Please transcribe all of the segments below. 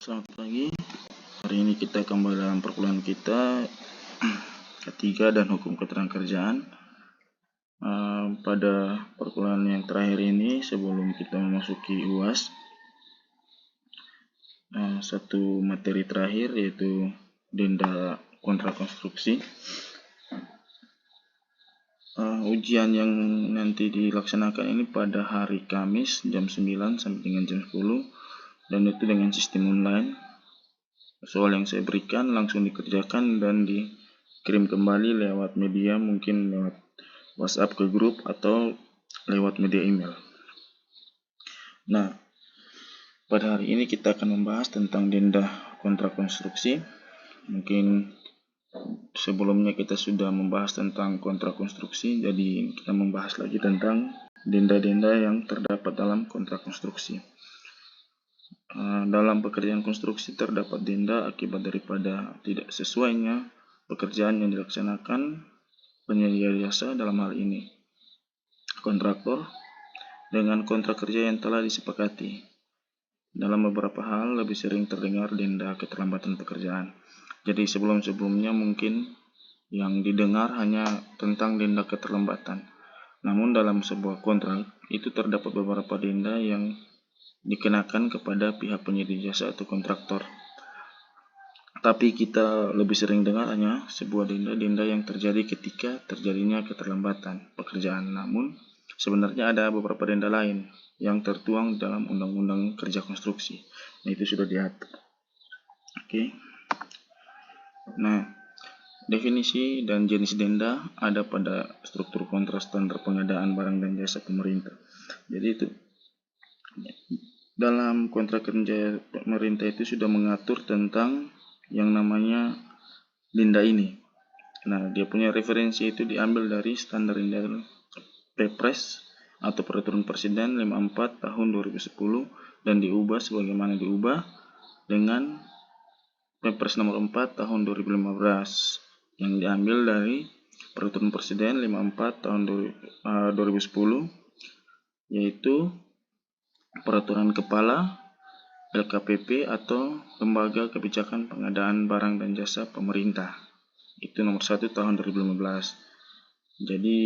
Selamat pagi. Hari ini kita kembali dalam perkuliahan kita ketiga dan hukum ketenagakerjaan. Pada perkuliahan yang terakhir ini, sebelum kita memasuki UAS, satu materi terakhir yaitu denda kontrak konstruksi. Ujian yang nanti dilaksanakan ini pada hari Kamis jam 9 sampai dengan jam 10, dan itu dengan sistem online. Soal yang saya berikan langsung dikerjakan dan dikirim kembali lewat media, mungkin lewat WhatsApp ke grup atau lewat media email. Nah, pada hari ini kita akan membahas tentang denda kontrak konstruksi. Mungkin sebelumnya kita sudah membahas tentang kontrak konstruksi, jadi kita membahas lagi tentang denda-denda yang terdapat dalam kontrak konstruksi. Dalam pekerjaan konstruksi terdapat denda akibat daripada tidak sesuainya pekerjaan yang dilaksanakan penyedia jasa, dalam hal ini kontraktor, dengan kontrak kerja yang telah disepakati. Dalam beberapa hal lebih sering terdengar denda keterlambatan pekerjaan. Jadi sebelum-sebelumnya mungkin yang didengar hanya tentang denda keterlambatan. Namun dalam sebuah kontrak itu terdapat beberapa denda yang dikenakan kepada pihak penyedia jasa atau kontraktor. Tapi kita lebih sering dengar hanya sebuah denda yang terjadi ketika terjadinya keterlambatan pekerjaan. Namun sebenarnya ada beberapa denda lain yang tertuang dalam Undang-Undang Kerja Konstruksi. Nah, itu sudah diatur. Oke. Nah, definisi dan jenis denda ada pada struktur kontrak standar pengadaan barang dan jasa pemerintah. Jadi itu dalam kontrak kerja pemerintah itu sudah mengatur tentang yang namanya denda ini. Nah, dia punya referensi itu diambil dari standar denda Perpres atau Peraturan Presiden 54 tahun 2010 dan diubah sebagaimana diubah dengan Perpres nomor 4 tahun 2015 yang diambil dari Peraturan Presiden 54 tahun 2010, yaitu Peraturan Kepala LKPP atau Lembaga Kebijakan Pengadaan Barang dan Jasa Pemerintah. Itu nomor 1 tahun 2015. Jadi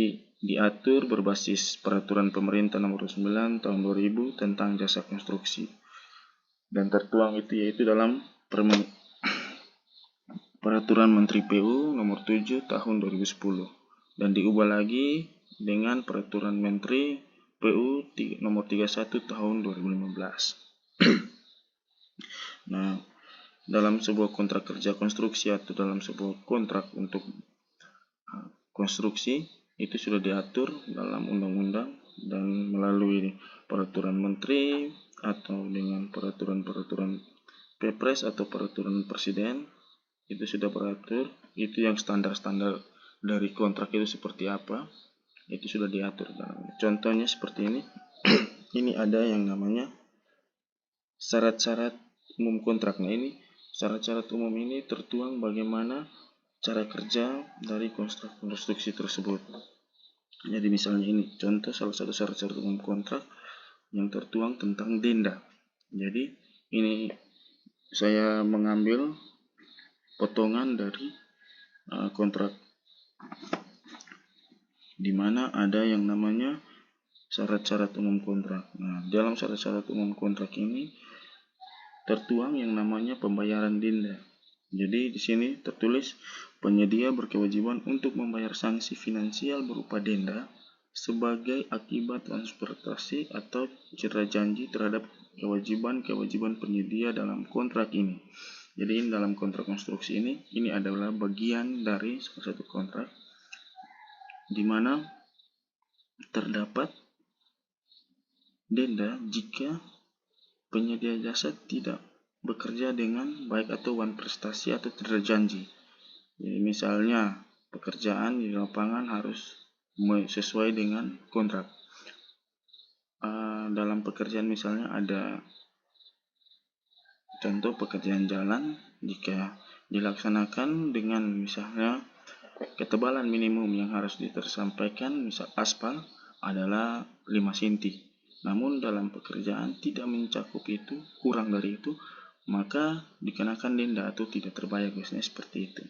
diatur berbasis Peraturan Pemerintah nomor 9 tahun 2000 tentang jasa konstruksi. Dan tertuang itu yaitu dalam Peraturan Menteri PU nomor 7 tahun 2010 dan diubah lagi dengan Peraturan Menteri PU nomor 31 tahun 2015. Nah, dalam sebuah kontrak kerja konstruksi atau dalam sebuah kontrak untuk konstruksi itu sudah diatur dalam undang-undang dan melalui peraturan menteri atau dengan peraturan-peraturan Perpres atau peraturan presiden itu sudah beratur. Itu yang standar-standar dari kontrak itu seperti apa, itu sudah diatur. Contohnya seperti ini. Ini ada yang namanya syarat-syarat umum kontrak. Nah, ini syarat-syarat umum ini tertuang bagaimana cara kerja dari konstruksi tersebut. Jadi misalnya ini contoh salah satu syarat-syarat umum kontrak yang tertuang tentang denda. Jadi ini saya mengambil potongan dari kontrak, di mana ada yang namanya syarat-syarat umum kontrak. Nah, dalam syarat-syarat umum kontrak ini tertuang yang namanya pembayaran denda. Jadi di sini tertulis penyedia berkewajiban untuk membayar sanksi finansial berupa denda sebagai akibat transportasi atau cedera janji terhadap kewajiban-kewajiban penyedia dalam kontrak ini. Jadi dalam kontrak konstruksi ini adalah bagian dari salah satu kontrak di mana terdapat denda jika penyedia jasa tidak bekerja dengan baik atau prestasi atau tidak janji. Jadi misalnya pekerjaan di lapangan harus sesuai dengan kontrak. Dalam pekerjaan misalnya ada contoh pekerjaan jalan, jika dilaksanakan dengan misalnya ketebalan minimum yang harus tersampaikan, misal aspal adalah 5 cm. Namun dalam pekerjaan tidak mencakup itu, kurang dari itu, maka dikenakan denda atau tidak terbayar, biasanya seperti itu.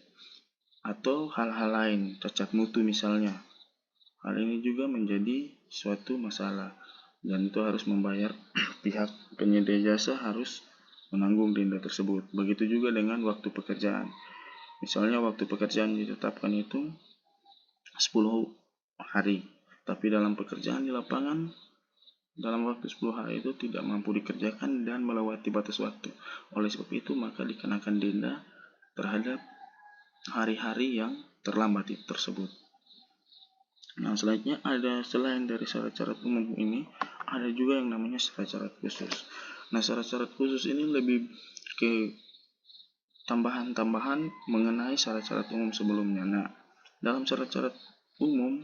Atau hal-hal lain, cacat mutu misalnya. Hal ini juga menjadi suatu masalah dan itu harus membayar pihak penyedia jasa harus menanggung denda tersebut. Begitu juga dengan waktu pekerjaan. Misalnya waktu pekerjaan ditetapkan itu 10 hari, tapi dalam pekerjaan di lapangan dalam waktu 10 hari itu tidak mampu dikerjakan dan melewati batas waktu. Oleh sebab itu, maka dikenakan denda terhadap hari-hari yang terlambat tersebut. Nah, selanjutnya ada selain dari syarat-syarat umum ini, ada juga yang namanya syarat-syarat khusus. Nah, syarat-syarat khusus ini lebih ke tambahan-tambahan mengenai syarat-syarat umum sebelumnya. Nah, dalam syarat-syarat umum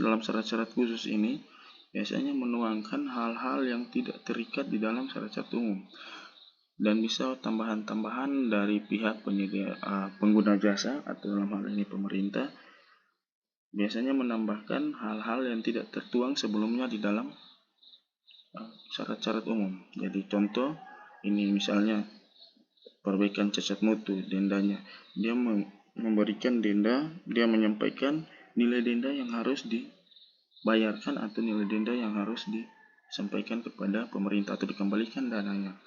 dalam syarat-syarat khusus ini biasanya menuangkan hal-hal yang tidak terikat di dalam syarat-syarat umum dan bisa tambahan-tambahan dari pihak pengguna jasa atau dalam hal ini pemerintah biasanya menambahkan hal-hal yang tidak tertuang sebelumnya di dalam syarat-syarat umum. Jadi contoh ini misalnya perbaikan cacat mutu, dendanya dia memberikan denda, dia menyampaikan nilai denda yang harus bayarkan atau nilai denda yang harus disampaikan kepada pemerintah atau dikembalikan dananya,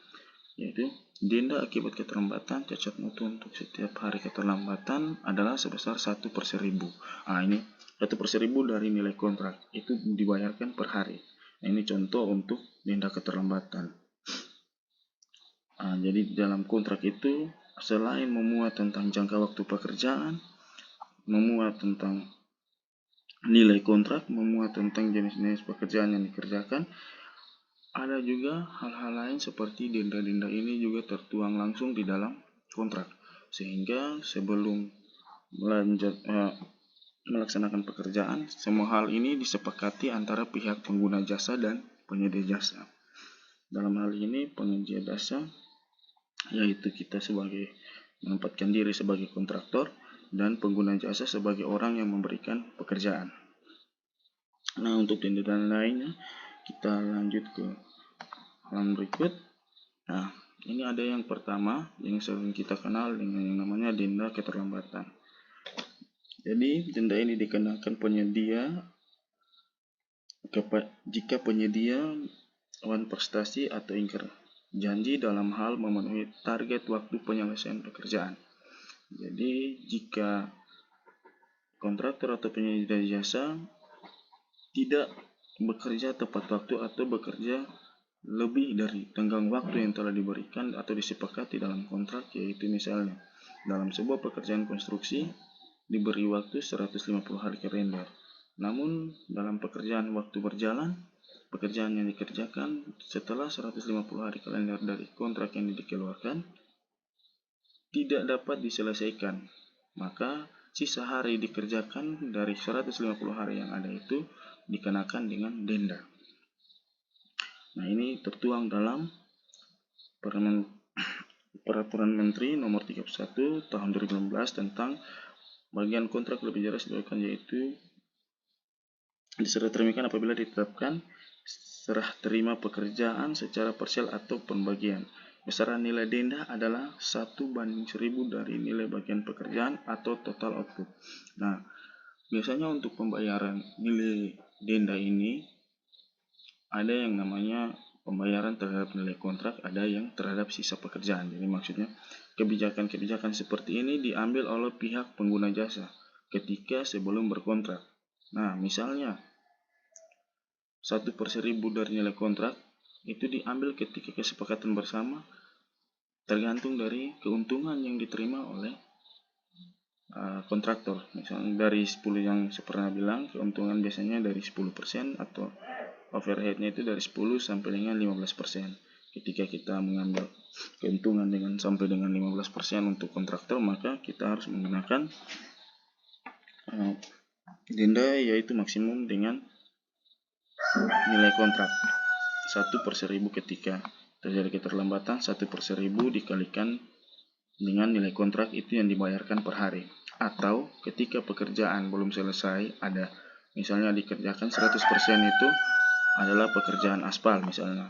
yaitu denda akibat keterlambatan cacat mutu untuk setiap hari keterlambatan adalah sebesar 1/1000. Ini 1/1000 dari nilai kontrak itu dibayarkan per hari. Ini contoh untuk denda keterlambatan. Jadi dalam kontrak itu selain memuat tentang jangka waktu pekerjaan, memuat tentang nilai kontrak, memuat tentang jenis-jenis pekerjaan yang dikerjakan, ada juga hal-hal lain seperti denda-denda ini juga tertuang langsung di dalam kontrak, sehingga sebelum melaksanakan pekerjaan, semua hal ini disepakati antara pihak pengguna jasa dan penyedia jasa. Dalam hal ini penyedia jasa yaitu kita sebagai menempatkan diri sebagai kontraktor dan pengguna jasa sebagai orang yang memberikan pekerjaan. Nah, untuk denda lainnya kita lanjut ke halaman berikut. Nah, ini ada yang pertama yang sering kita kenal dengan yang namanya denda keterlambatan. Jadi denda ini dikenakan penyedia jika penyedia prestasi atau ingkar janji dalam hal memenuhi target waktu penyelesaian pekerjaan. Jadi jika kontraktor atau penyedia jasa tidak bekerja tepat waktu atau bekerja lebih dari tenggang waktu yang telah diberikan atau disepakati dalam kontrak, yaitu misalnya dalam sebuah pekerjaan konstruksi diberi waktu 150 hari kalender. Namun dalam pekerjaan waktu berjalan, pekerjaan yang dikerjakan setelah 150 hari kalender dari kontrak yang dikeluarkan tidak dapat diselesaikan, maka sisa hari dikerjakan dari 150 hari yang ada itu dikenakan dengan denda. Nah, ini tertuang dalam Peraturan Menteri Nomor 31 Tahun 2016 tentang bagian kontrak lebih jelas dilakukan, yaitu diserah terimakan apabila ditetapkan serah terima pekerjaan secara parsial atau pembagian. Besaran nilai denda adalah 1/1000 dari nilai bagian pekerjaan atau total output. Nah, biasanya untuk pembayaran nilai denda ini ada yang namanya pembayaran terhadap nilai kontrak, ada yang terhadap sisa pekerjaan. Jadi maksudnya kebijakan-kebijakan seperti ini diambil oleh pihak pengguna jasa ketika sebelum berkontrak. Nah, misalnya 1/1000 dari nilai kontrak itu diambil ketika kesepakatan bersama, tergantung dari keuntungan yang diterima oleh kontraktor. Misalnya dari 10 yang saya pernah bilang, keuntungan biasanya dari 10% atau overheadnya itu dari 10 sampai dengan 15%. Ketika kita mengambil keuntungan sampai dengan 15% untuk kontraktor, maka kita harus menggunakan denda yaitu maksimum dengan nilai kontrak 1/1000 ketika terjadi keterlambatan, 1/1000 dikalikan dengan nilai kontrak itu yang dibayarkan per hari. Atau ketika pekerjaan belum selesai, ada misalnya dikerjakan 100% itu adalah pekerjaan aspal misalnya.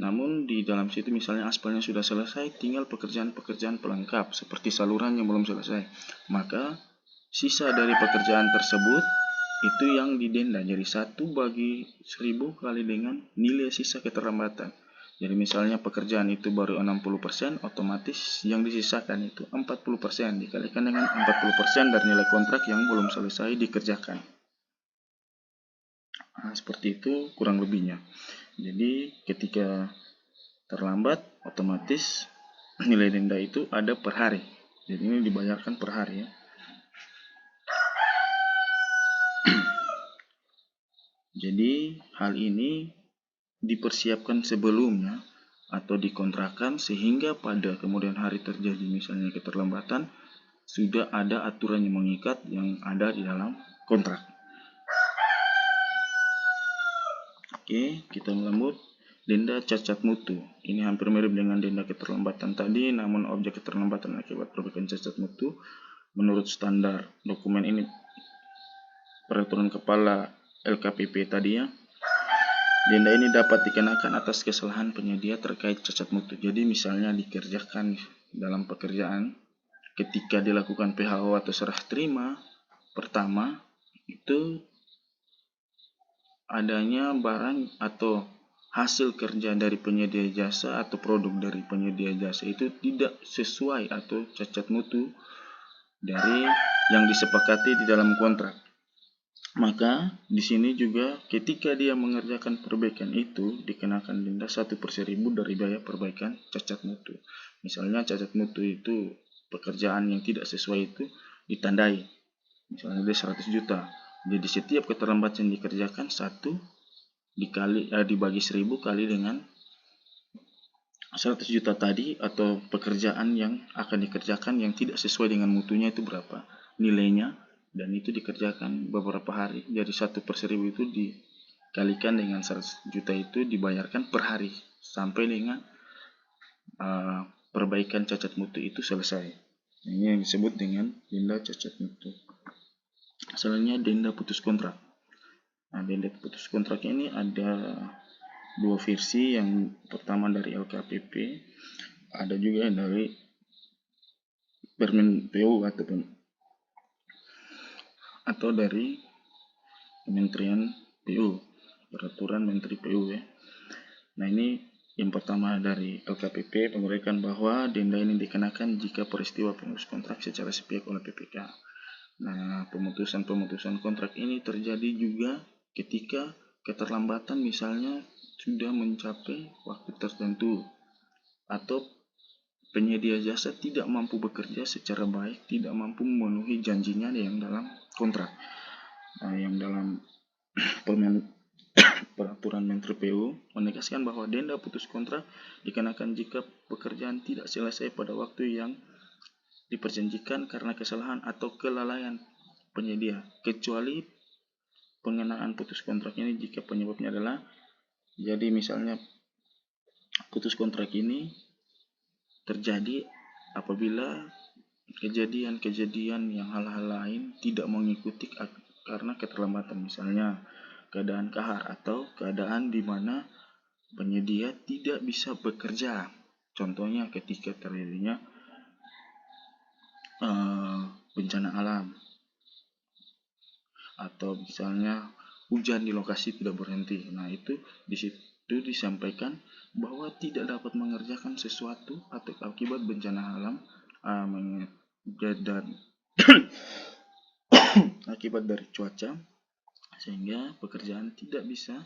Namun di dalam situ misalnya aspalnya sudah selesai, tinggal pekerjaan-pekerjaan pelengkap seperti saluran yang belum selesai. Maka sisa dari pekerjaan tersebut itu yang didenda. Jadi 1/1000 kali dengan nilai sisa keterlambatan. Jadi misalnya pekerjaan itu baru 60%, otomatis yang disisakan itu 40% dikalikan dengan 40% dari nilai kontrak yang belum selesai dikerjakan. Nah, seperti itu kurang lebihnya. Jadi ketika terlambat, otomatis nilai denda itu ada per hari. Jadi ini dibayarkan per hari ya. Jadi hal ini dipersiapkan sebelumnya atau dikontrakkan sehingga pada kemudian hari terjadi misalnya keterlambatan, sudah ada aturan yang mengikat yang ada di dalam kontrak. Oke, kita lanjut. Denda cacat mutu. Ini hampir mirip dengan denda keterlambatan tadi, namun objek keterlambatan akibat perbaikan cacat mutu menurut standar dokumen ini peraturan kepala LKPP tadi ya. Denda ini dapat dikenakan atas kesalahan penyedia terkait cacat mutu. Jadi misalnya dikerjakan dalam pekerjaan, ketika dilakukan PHO atau serah terima pertama, itu adanya barang atau hasil kerja dari penyedia jasa atau produk dari penyedia jasa itu tidak sesuai atau cacat mutu dari yang disepakati di dalam kontrak. Maka di sini juga ketika dia mengerjakan perbaikan itu dikenakan denda 1/1000 dari biaya perbaikan cacat mutu. Misalnya cacat mutu itu pekerjaan yang tidak sesuai itu ditandai. Misalnya dia 100 juta. Jadi setiap keterlambatan yang dikerjakan 1 dibagi 1000 kali dengan 100 juta tadi atau pekerjaan yang akan dikerjakan yang tidak sesuai dengan mutunya itu berapa nilainya, dan itu dikerjakan beberapa hari. Jadi 1/1000 itu dikalikan dengan 100 juta itu dibayarkan per hari sampai dengan perbaikan cacat mutu itu selesai. Ini yang disebut dengan denda cacat mutu. Selanjutnya denda putus kontrak. Nah, denda putus kontrak ini ada dua versi. Yang pertama dari LKPP, ada juga dari Permen PU atau dari Kementerian PU, Peraturan Menteri PU ya. Nah, ini yang pertama dari LKPP menguraikan bahwa denda ini dikenakan jika peristiwa pemutus kontrak secara sepihak oleh PPK. Nah, pemutusan kontrak ini terjadi juga ketika keterlambatan misalnya sudah mencapai waktu tertentu atau penyedia jasa tidak mampu bekerja secara baik, tidak mampu memenuhi janjinya yang dalam kontrak. Nah, yang dalam Peraturan Menteri PU menegaskan bahwa denda putus kontrak dikenakan jika pekerjaan tidak selesai pada waktu yang diperjanjikan karena kesalahan atau kelalaian penyedia, kecuali pengenaan putus kontrak ini jika penyebabnya adalah, jadi misalnya putus kontrak ini terjadi apabila kejadian-kejadian yang hal-hal lain tidak mengikuti karena keterlambatan, misalnya keadaan kahar atau keadaan di mana penyedia tidak bisa bekerja. Contohnya ketika terjadinya bencana alam atau misalnya hujan di lokasi tidak berhenti. Nah, itu di situ disampaikan bahwa tidak dapat mengerjakan sesuatu atau akibat bencana alam dan akibat dari cuaca, sehingga pekerjaan tidak bisa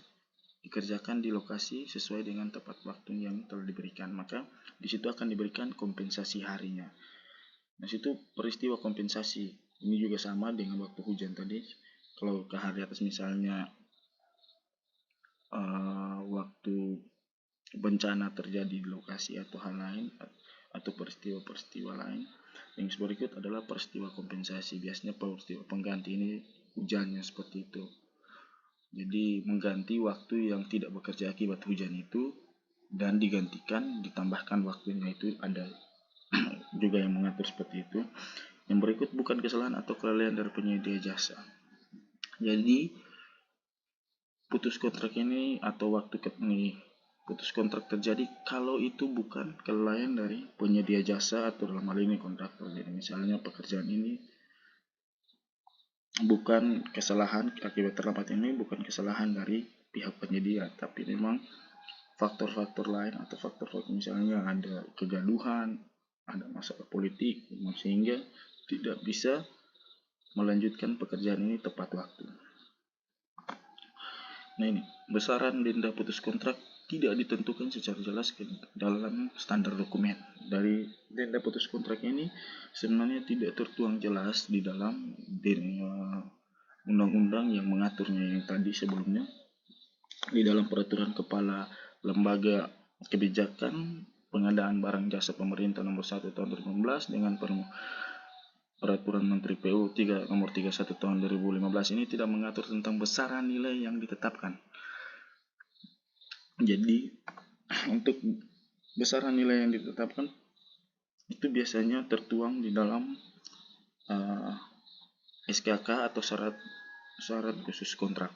dikerjakan di lokasi sesuai dengan tepat waktu yang telah diberikan. Maka di situ akan diberikan kompensasi harinya. Nah, situ peristiwa kompensasi ini juga sama dengan waktu hujan tadi. Kalau ke hari atas misalnya waktu bencana terjadi di lokasi atau hal lain atau peristiwa-peristiwa lain, yang berikut adalah peristiwa kompensasi. Biasanya peristiwa pengganti ini hujannya seperti itu. Jadi mengganti waktu yang tidak bekerja akibat hujan itu dan digantikan, ditambahkan waktunya, itu ada juga yang mengatur seperti itu. Yang berikut bukan kesalahan atau kelalaian dari penyedia jasa. Jadi putus kontrak ini atau waktu ini putus kontrak terjadi kalau itu bukan kelalaian dari penyedia jasa atau dalam hal ini kontraktor. Jadi misalnya pekerjaan ini bukan kesalahan, akibat terlambat ini bukan kesalahan dari pihak penyedia, tapi memang faktor-faktor lain atau faktor-faktor misalnya ada kegaduhan, ada masalah politik sehingga tidak bisa melanjutkan pekerjaan ini tepat waktu. Nah ini, besaran denda putus kontrak tidak ditentukan secara jelas dalam standar dokumen. Dari denda putus kontrak ini sebenarnya tidak tertuang jelas di dalam undang-undang yang mengaturnya yang tadi sebelumnya. Di dalam peraturan kepala lembaga kebijakan pengadaan barang jasa pemerintah nomor 1 tahun 2015 dengan peraturan Menteri PU nomor 31 tahun 2015 ini tidak mengatur tentang besaran nilai yang ditetapkan. Jadi untuk besaran nilai yang ditetapkan itu biasanya tertuang di dalam SKK atau syarat khusus kontrak.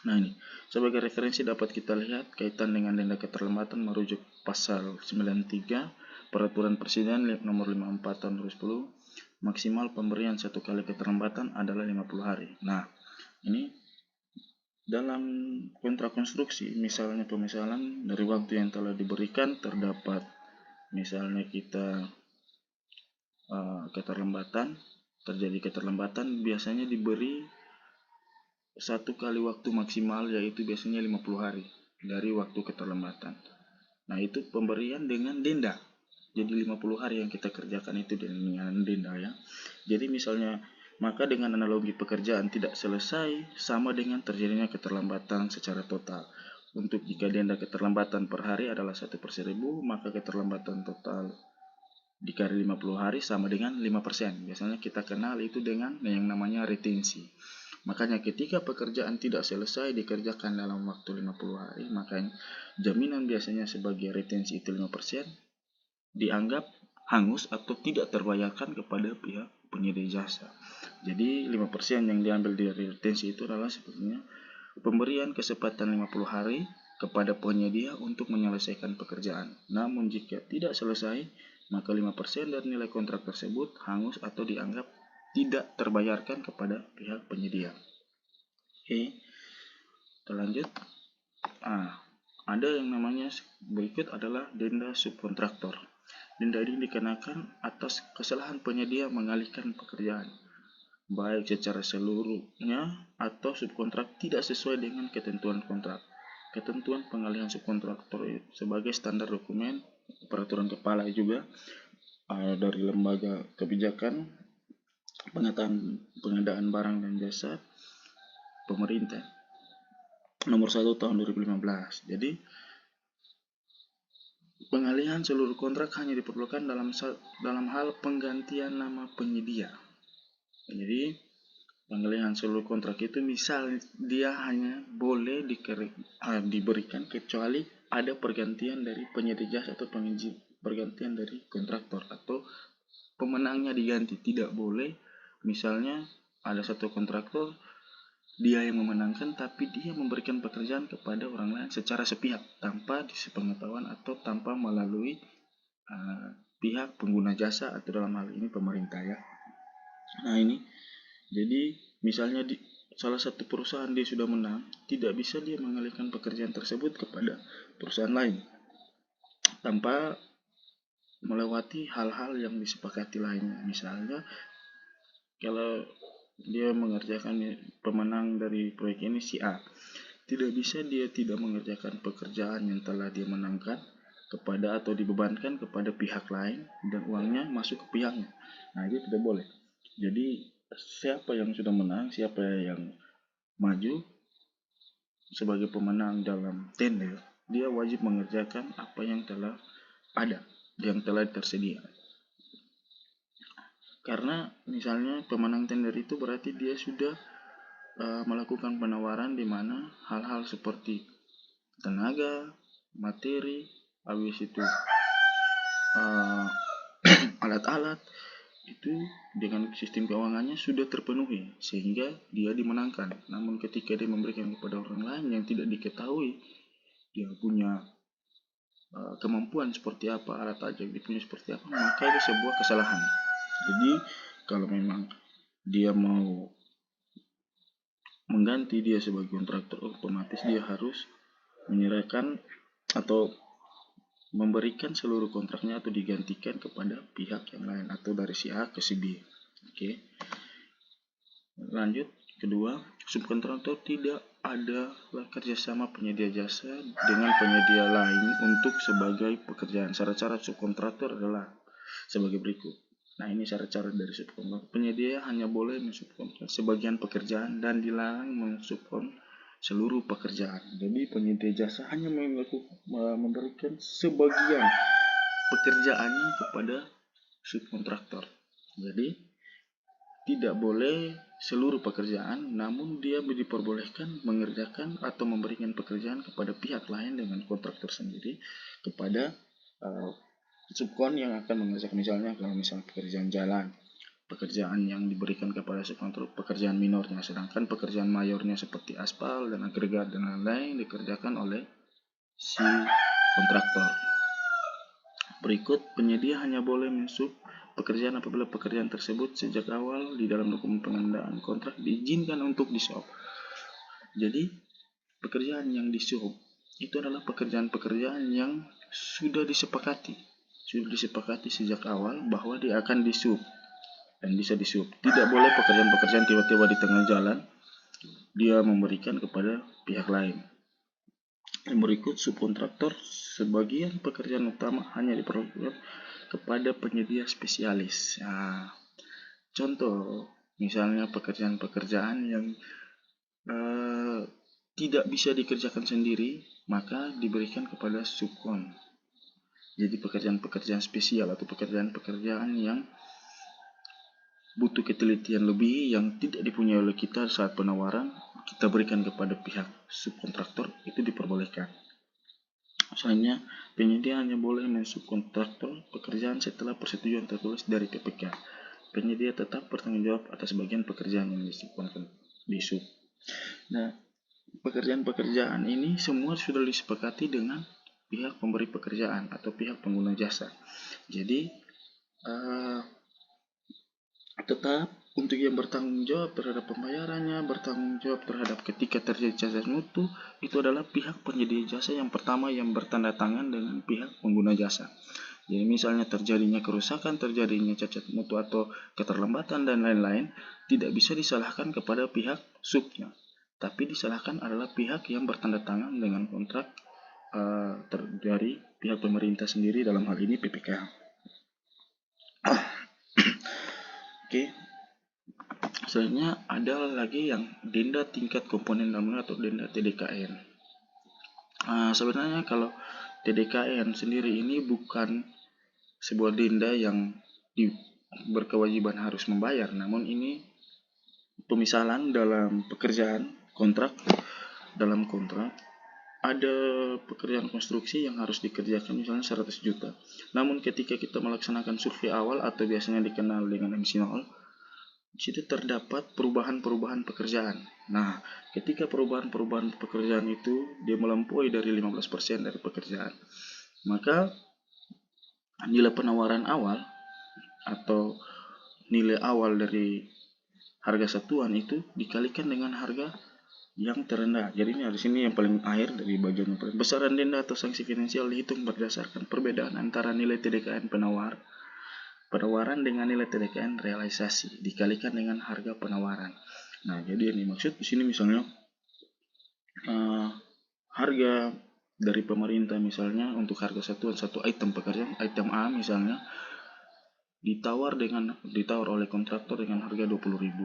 Nah ini, sebagai referensi dapat kita lihat kaitan dengan denda keterlambatan merujuk pasal 93 Peraturan Presiden nomor 54 tahun 2010, maksimal pemberian satu kali keterlambatan adalah 50 hari. Nah, ini dalam kontrak konstruksi, misalnya pemisalan dari waktu yang telah diberikan terdapat misalnya kita terjadi keterlambatan biasanya diberi satu kali waktu maksimal, yaitu biasanya 50 hari dari waktu keterlambatan. Nah itu pemberian dengan denda. Jadi 50 hari yang kita kerjakan itu dengan denda ya. Jadi misalnya maka dengan analogi pekerjaan tidak selesai sama dengan terjadinya keterlambatan secara total. Untuk jika denda keterlambatan per hari adalah 1/1000, maka keterlambatan total dikali 50 hari sama dengan 5%. Biasanya kita kenal itu dengan yang namanya retensi. Makanya ketika pekerjaan tidak selesai dikerjakan dalam waktu 50 hari, maka jaminan biasanya sebagai retensi itu 5% dianggap hangus atau tidak terbayarkan kepada pihak penyedia jasa. Jadi 5% yang diambil dari retensi itu adalah sebetulnya pemberian kesempatan 50 hari kepada penyedia untuk menyelesaikan pekerjaan. Namun jika tidak selesai, maka 5% dari nilai kontrak tersebut hangus atau dianggap tidak terbayarkan kepada pihak penyedia. Oke, kita lanjut. Ada yang namanya berikut adalah denda subkontraktor. Denda ini dikenakan atas kesalahan penyedia mengalihkan pekerjaan, baik secara seluruhnya atau subkontrak tidak sesuai dengan ketentuan kontrak. Ketentuan pengalihan subkontraktor sebagai standar dokumen peraturan kepala juga dari lembaga kebijakan pengadaan barang dan jasa pemerintah nomor 1 tahun 2015. Jadi pengalihan seluruh kontrak hanya diperlukan dalam hal penggantian nama penyedia. Jadi pengalihan seluruh kontrak itu misal dia hanya boleh diberikan kecuali ada pergantian dari penyedia jasa atau pergantian dari kontraktor atau pemenangnya diganti. Tidak boleh misalnya ada satu kontraktor dia yang memenangkan tapi dia memberikan pekerjaan kepada orang lain secara sepihak tanpa disepengetahuan atau tanpa melalui pihak pengguna jasa atau dalam hal ini pemerintah ya. Nah ini jadi misalnya di salah satu perusahaan dia sudah menang, tidak bisa dia mengalihkan pekerjaan tersebut kepada perusahaan lain tanpa melewati hal-hal yang disepakati lainnya. Misalnya kalau dia mengerjakan pemenang dari proyek ini si A, tidak bisa dia tidak mengerjakan pekerjaan yang telah dia menangkan kepada atau dibebankan kepada pihak lain dan uangnya masuk ke pihaknya. Nah itu tidak boleh. Jadi siapa yang sudah menang, siapa yang maju sebagai pemenang dalam tender, dia wajib mengerjakan apa yang telah ada, yang telah tersedia. Karena misalnya pemenang tender itu berarti dia sudah melakukan penawaran di mana hal-hal seperti tenaga, materi, habis itu alat-alat itu dengan sistem keuangannya sudah terpenuhi sehingga dia dimenangkan. Namun ketika dia memberikan kepada orang lain yang tidak diketahui dia punya kemampuan seperti apa, alat ajak dia punya seperti apa, maka itu sebuah kesalahan. Jadi kalau memang dia mau mengganti dia sebagai kontraktor, otomatis dia harus menyerahkan atau memberikan seluruh kontraknya atau digantikan kepada pihak yang lain atau dari si A ke si B. Oke. Lanjut, kedua, subkontraktor tidak ada kerjasama penyedia jasa dengan penyedia lain untuk sebagai pekerjaan. Syarat-syarat subkontraktor adalah sebagai berikut. Nah, ini syarat-syarat dari subkontraktor. Penyedia hanya boleh mensubkontrak sebagian pekerjaan dan dilarang mensubkon seluruh pekerjaan. Jadi penyedia jasa hanya memberikan sebagian pekerjaannya kepada subkontraktor. Jadi tidak boleh seluruh pekerjaan, namun dia diperbolehkan mengerjakan atau memberikan pekerjaan kepada pihak lain dengan kontrak tersendiri kepada subkon yang akan mengerjakan. Misalnya kalau pekerjaan jalan, pekerjaan yang diberikan kepada subkontrak pekerjaan minornya, sedangkan pekerjaan mayornya seperti aspal dan agregat dan lain-lain dikerjakan oleh si kontraktor. Berikut, penyedia hanya boleh mensub pekerjaan apabila pekerjaan tersebut sejak awal di dalam dokumen penandaan kontrak diizinkan untuk disub. Jadi, pekerjaan yang disub itu adalah pekerjaan-pekerjaan yang sudah disepakati sejak awal bahwa dia akan disub dan bisa disub. Tidak boleh pekerjaan-pekerjaan tiba-tiba di tengah jalan dia memberikan kepada pihak lain. Yang berikut, subkontraktor sebagian pekerjaan utama hanya diperlakukan kepada penyedia spesialis. Nah, contoh misalnya pekerjaan-pekerjaan yang tidak bisa dikerjakan sendiri, maka diberikan kepada subkon. Jadi pekerjaan-pekerjaan spesial atau pekerjaan-pekerjaan yang butuh ketelitian lebih yang tidak dipunyai oleh kita saat penawaran, kita berikan kepada pihak subkontraktor, itu diperbolehkan. Selanjutnya, penyedia hanya boleh mensubkontraktor pekerjaan setelah persetujuan tertulis dari PPK. Penyedia tetap bertanggung jawab atas bagian pekerjaan yang disub. Nah, pekerjaan-pekerjaan ini semua sudah disepakati dengan pihak pemberi pekerjaan atau pihak pengguna jasa. Jadi, tetap untuk yang bertanggung jawab terhadap pembayarannya, bertanggung jawab terhadap ketika terjadi cacat mutu, itu adalah pihak penyedia jasa yang pertama yang bertanda tangan dengan pihak pengguna jasa. Jadi misalnya terjadinya kerusakan, terjadinya cacat mutu atau keterlambatan dan lain-lain, tidak bisa disalahkan kepada pihak subnya, tapi disalahkan adalah pihak yang bertanda tangan dengan kontrak dari pihak pemerintah sendiri, dalam hal ini PPK. Oke. Selanjutnya ada lagi yang denda tingkat komponen bangunan atau denda TDKN. Sebenarnya kalau TDKN sendiri ini bukan sebuah denda yang berkewajiban harus membayar, namun ini pemisalan dalam pekerjaan kontrak. Dalam kontrak ada pekerjaan konstruksi yang harus dikerjakan misalnya 100 juta. Namun ketika kita melaksanakan survei awal atau biasanya dikenal dengan MC0, di situ terdapat perubahan-perubahan pekerjaan. Nah, ketika perubahan-perubahan pekerjaan itu dia melampaui dari 15% dari pekerjaan, maka nilai penawaran awal atau nilai awal dari harga satuan itu dikalikan dengan harga yang terendah. Jadi ini di sini yang paling akhir dari bagian yang paling. Besaran denda atau sanksi finansial dihitung berdasarkan perbedaan antara nilai TDKN penawaran dengan nilai TDKN realisasi dikalikan dengan harga penawaran. Nah, jadi ini maksud di sini misalnya harga dari pemerintah misalnya untuk harga satuan satu item pekerjaan, item A misalnya ditawar oleh kontraktor dengan harga 20.000.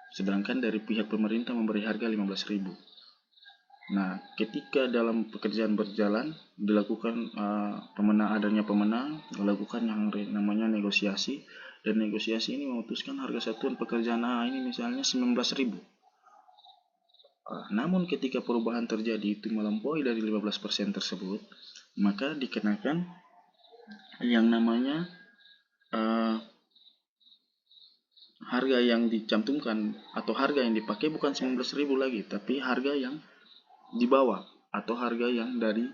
Sedangkan dari pihak pemerintah memberi harga 15.000. Nah, ketika dalam pekerjaan berjalan dilakukan adanya pemenang, dilakukan yang namanya negosiasi, dan negosiasi ini memutuskan harga satuan pekerjaan A ini misalnya 19.000. Namun ketika perubahan terjadi itu melampaui dari 15% tersebut, maka dikenakan yang namanya harga yang dicantumkan atau harga yang dipakai bukan 19.000 lagi, tapi harga yang di bawah. atau harga yang dari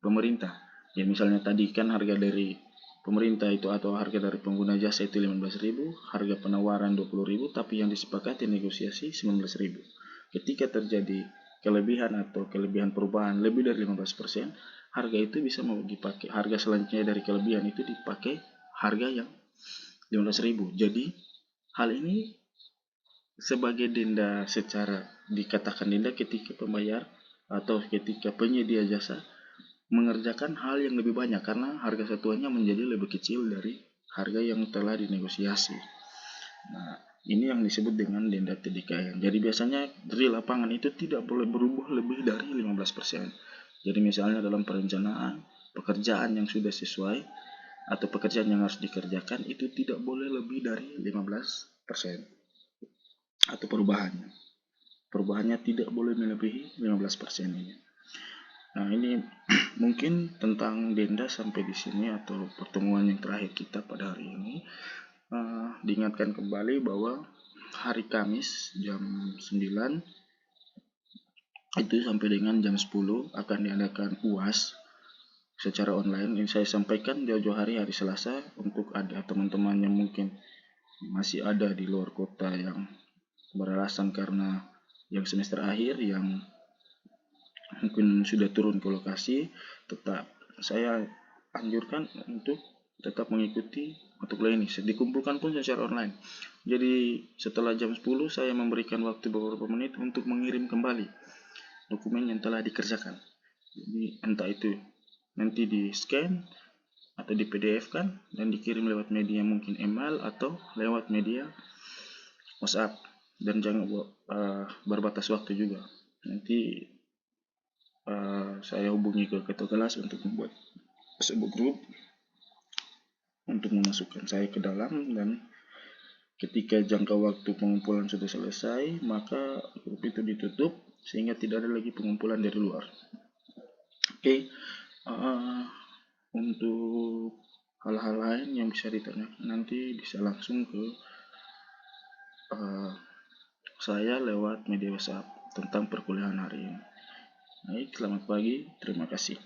pemerintah. Ya misalnya tadi kan harga dari pemerintah itu atau harga dari pengguna jasa itu 15.000, harga penawaran 20.000, tapi yang disepakati negosiasi 19.000. Ketika terjadi kelebihan atau kelebihan perubahan lebih dari 15%, harga itu bisa mau dipakai, harga selanjutnya dari kelebihan itu dipakai harga yang 15.000. Jadi hal ini sebagai denda, secara dikatakan denda ketika pembayar atau ketika penyedia jasa mengerjakan hal yang lebih banyak karena harga satuannya menjadi lebih kecil dari harga yang telah dinegosiasi. Nah, ini yang disebut dengan denda TDKN. Jadi biasanya di lapangan itu tidak boleh berubah lebih dari 15%. Jadi misalnya dalam perencanaan pekerjaan yang sudah sesuai atau pekerjaan yang harus dikerjakan itu tidak boleh lebih dari 15%, atau perubahannya tidak boleh melebihi 15% ini. Nah, ini mungkin tentang denda sampai di sini atau pertemuan yang terakhir kita pada hari ini. Diingatkan kembali bahwa hari Kamis jam 9 itu sampai dengan jam 10 akan diadakan UAS secara online. Ini saya sampaikan jauh-jauh hari Selasa untuk ada teman-teman yang mungkin masih ada di luar kota yang beralasan karena yang semester akhir yang mungkin sudah turun ke lokasi, tetap saya anjurkan untuk tetap mengikuti mata kuliah ini. Dikumpulkan pun secara online. Jadi setelah jam 10 saya memberikan waktu beberapa menit untuk mengirim kembali dokumen yang telah dikerjakan. Jadi entah itu nanti di scan atau di PDF kan dan dikirim lewat media mungkin email atau lewat media WhatsApp, dan jangan berbatas waktu juga. Nanti saya hubungi ke ketua kelas untuk membuat sebuah grup untuk memasukkan saya ke dalam, dan ketika jangka waktu pengumpulan sudah selesai maka grup itu ditutup sehingga tidak ada lagi pengumpulan dari luar. Oke, untuk hal-hal lain yang bisa ditanyakan nanti bisa langsung ke saya lewat media WhatsApp tentang perkuliahan hari ini. Baik, selamat pagi, terima kasih.